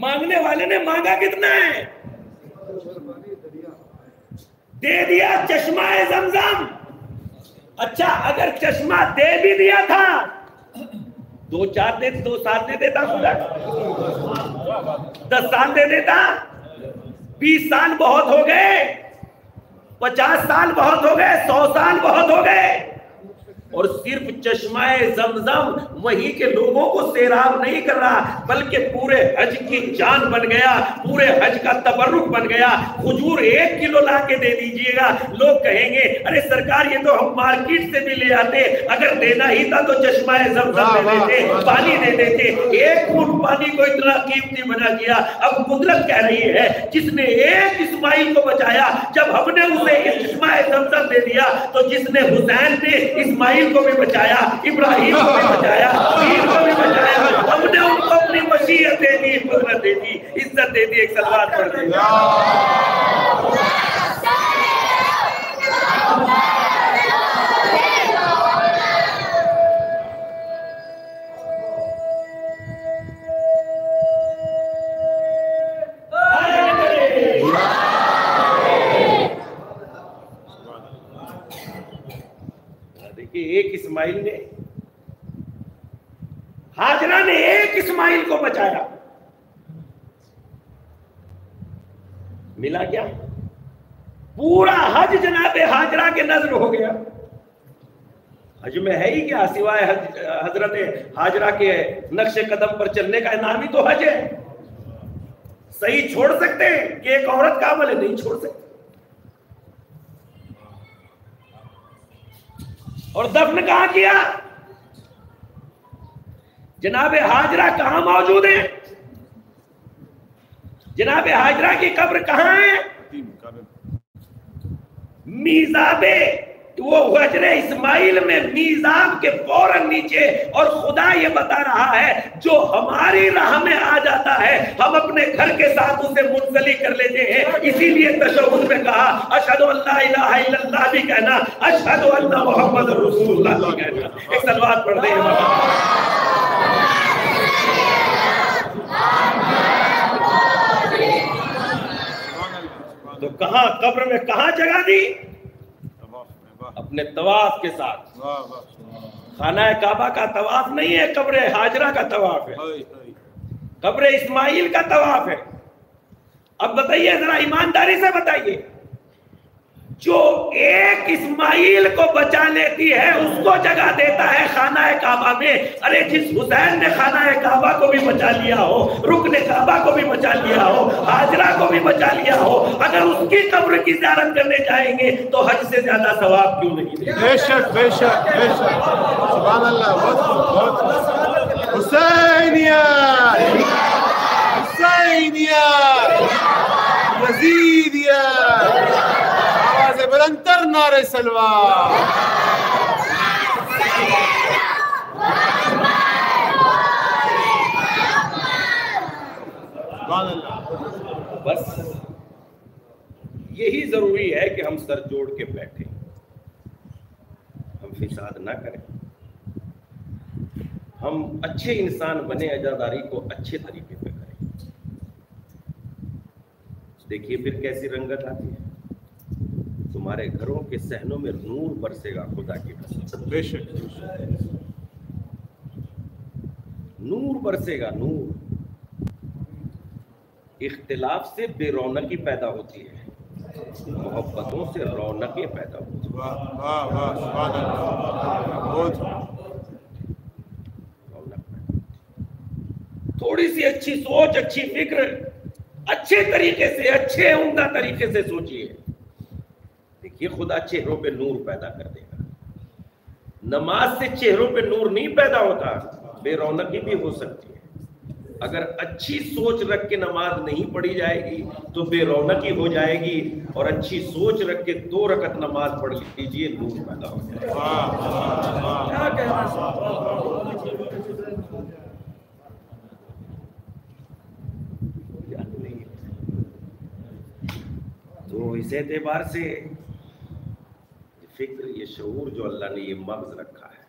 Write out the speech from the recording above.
مانگنے والے نے مانگا کتنا ہے؟ دے دیا چشمہ زمزم. اچھا اگر چشمہ دے بھی دیا تھا 2 سال دے دیتا خدا, 10 سال دے دیتا, 20 سال بہت ہو گئے, 50 سال بہت ہو گئے, 100 سال بہت ہو گئے, اور صرف چشمہ زمزم وہی کے لوگوں کو سیراب نہیں کر رہا بلکہ پورے حج کی جان بن گیا, پورے حج کا تبرک بن گیا. کھجور 1 کلو لا کے دے دیجئے گا, لوگ کہیں گے ارے سرکار یہ تو ہم مارکیٹ سے بھی لے آتے, اگر دینا ہی تھا تو چشمہ زمزم دے دیتے, پانی دے دیتے. 1 فٹ پانی کو اتنا قیمتی بنا دیا. اب قدرت کہہ رہی ہے جس نے ایک اسماعیل کو بچایا, جب ہم نے اسے چشمہ زمزم دے دیا تو جس نے حسین نے اسماعیل کو بھی بچایا, ابراہیم کو بھی بچایا, پیر کو بھی بچایا, ہم نے ان کو اپنی مشیت دے دی, قدرت دے دی, عزت دے دی. ایک صلوات پڑھ دیں. ایک اسماعیل نے, ہاجرہ نے ایک اسماعیل کو بچایا, ملا کیا؟ پورا حج جناب ہاجرہ کے نظر ہو گیا. حج میں ہے ہی کیا سوائے حضرت ہاجرہ کے نقش قدم پر چلنے کا؟ نام ہی تو حج ہے. صحیح چھوڑ سکتے ہیں کہ ایک عورت کا عمل ہے؟ نہیں چھوڑ سکتے. اور دفن کہاں کیا؟ جناب ہاجرہ کہاں موجود ہے؟ جناب ہاجرہ کی قبر کہاں ہے؟ میزاب, وہ حجر اسماعیل میں میزاب کے فوراً نیچے. اور خدا یہ بتا رہا ہے جو ہماری راہ میں آ جاتا ہے ہم اپنے گھر کے ساتھ اسے منسلک کر لیتے ہیں. اسی لیے تشہد میں کہا اشہد ان لا الہ الا اللہ بھی کہنا, اشہد ان محمد رسول اللہ بھی کہنا. ایک صلوات پڑھ دیں. تو کہاں قبر میں کہاں جگہ دی؟ اپنے طواف کے ساتھ. خانہ کعبہ کا طواف نہیں ہے, قبر ہاجرہ کا طواف ہے, قبر اسماعیل کا طواف ہے. اب بتائیے ذرا ایمانداری سے بتائیے, جو ایک اسماعیل کو بچا لیتی ہے اس کو جگہ دیتا ہے خانہ کعبہ میں. ارے جس حسین نے خانہ کعبہ کو بھی بچا لیا ہو, رکن کعبہ کو بھی بچا لیا ہو, ہاجرہ کو بھی بچا لیا ہو, اگر اس کی قبر کی زیارت کرنے جائیں گے تو حج سے زیادہ ثواب کیوں نہیں دے؟ بے شک بے شک بے شک, سبحان اللہ. بہت حسینیہ حسینیہ یزیدیہ, آواز بلندتر نعرہ سلوات. بس یہی ضروری ہے کہ ہم سر جوڑ کے بیٹھیں, ہم فساد نہ کریں, ہم اچھے انسان بنے, عزاداری کو اچھے طریقے پہ کریں. دیکھیے پھر کیسی رنگت آتی ہے. تمہارے گھروں کے صحنوں میں نور برسے گا خدا کی قسم. بے شک نور برسے گا, نور. اختلاف سے بے رونقی پیدا ہوتی ہے, محبتوں سے رونقیں پیدا ہوتی ہیں. واہ واہ واہ, سبحان اللہ. تھوڑی سی اچھی سوچ, اچھی فکر, اچھے طریقے سے, اچھے عمدہ طریقے سے سوچئے. دیکھیے خدا چہروں پہ نور پیدا کر دے گا. نماز سے چہروں پہ نور نہیں پیدا ہوتا, بے رونقی بھی ہو سکتی ہے. اگر اچھی سوچ رکھ کے نماز نہیں پڑھی جائے گی تو بے رونقی ہو جائے گی, اور اچھی سوچ رکھ کے 2 رکعت نماز پڑھ لیجیے, نور پیدا ہو جائے گا. کیا کہنا تو اس اعتبار سے فکر, یہ شعور جو اللہ نے یہ مغز رکھا ہے,